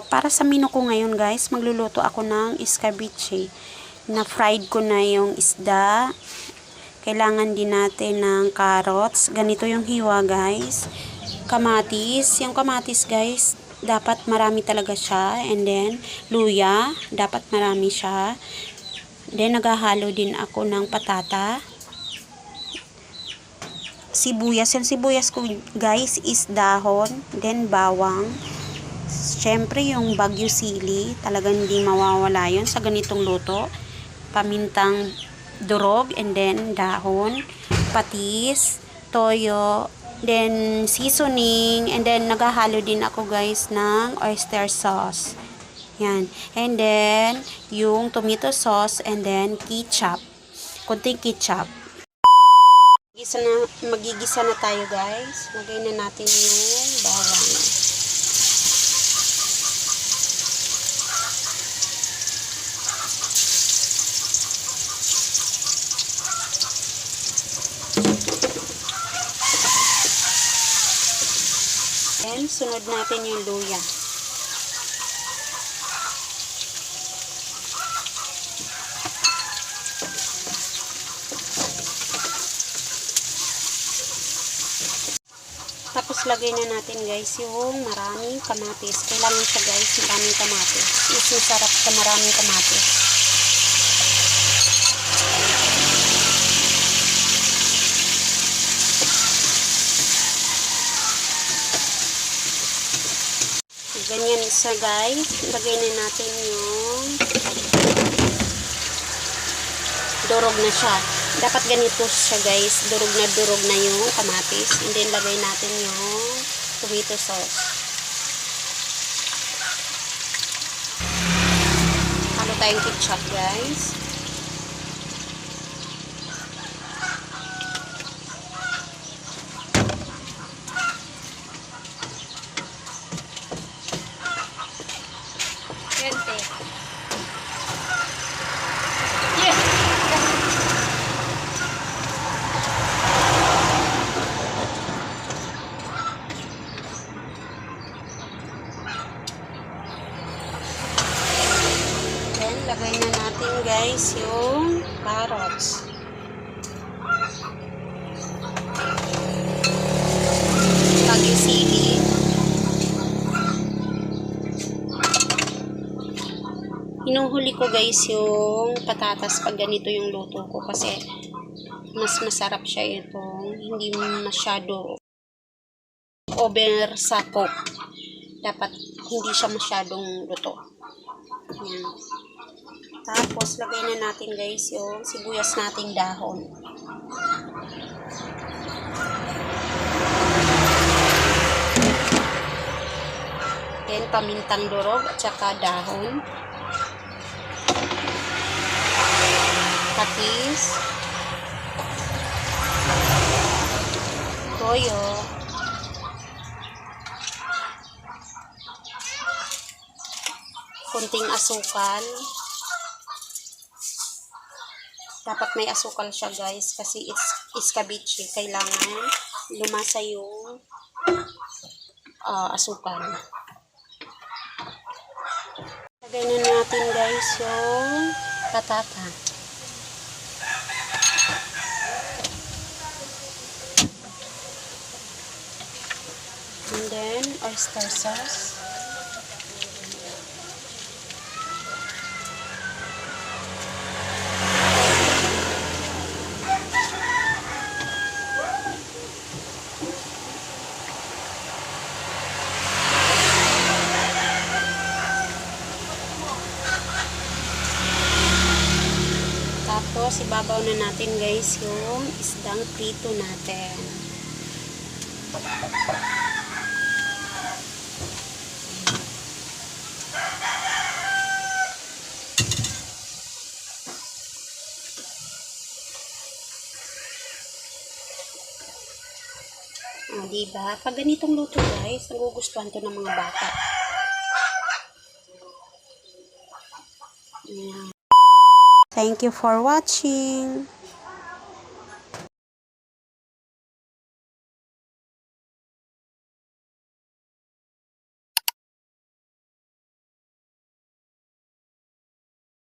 Para sa menu ko ngayon guys, magluluto ako ng escabeche. Na-fried ko na yung isda. Kailangan din natin ng carrots. Ganito yung hiwa guys. Kamatis. Yung kamatis guys, dapat marami talaga siya. And then, luya. Dapat marami siya. Then, naghahalo din ako ng patata. Sibuyas. Yung sibuyas ko guys is dahon. Then, bawang. Siyempre, yung bagyo sili, talagang hindi mawawala yun sa ganitong luto. Pamintang durog, and then dahon, patis, toyo, then seasoning, and then naghahalo din ako guys ng oyster sauce. Yan. And then, yung tomato sauce, and then ketchup. Kunting ketchup. Magigisa na tayo guys. Lagay na natin yung bawang. Then, sunod natin yung luya. Tapos, lagay na natin guys yung maraming kamatis. Kailangan siya guys, maraming kamatis. Is masarap sa maraming kamatis. Ganyan isa guys. Lagay na natin yung durog na siya. Dapat ganito siya guys. Durog na yung kamatis. And then lagay natin yung tomato sauce. Halo tayong ketchup guys. Lagay na natin guys yung carrots. Bagyo sili. Hinuhuli ko guys yung patatas pag ganito yung luto ko kasi mas masarap siya itong hindi masyado over sa cook. Dapat hindi siya masyadong luto. Yan. Tapos, lagay na natin guys yung sibuyas nating dahon. Then, pamintang durog at saka dahon. Patis. Toyo. Kunting asukal. Dapat may asukal siya guys kasi it's escabeche. Kailangan lumasa yung asukal. Lagay na natin guys yung patata. And then oyster sauce. Tapos, ibabaw na natin guys yung isdang prito natin. Diba? Pag ganitong luto guys, nagugustuhan to ng mga bata. Thank you for watching.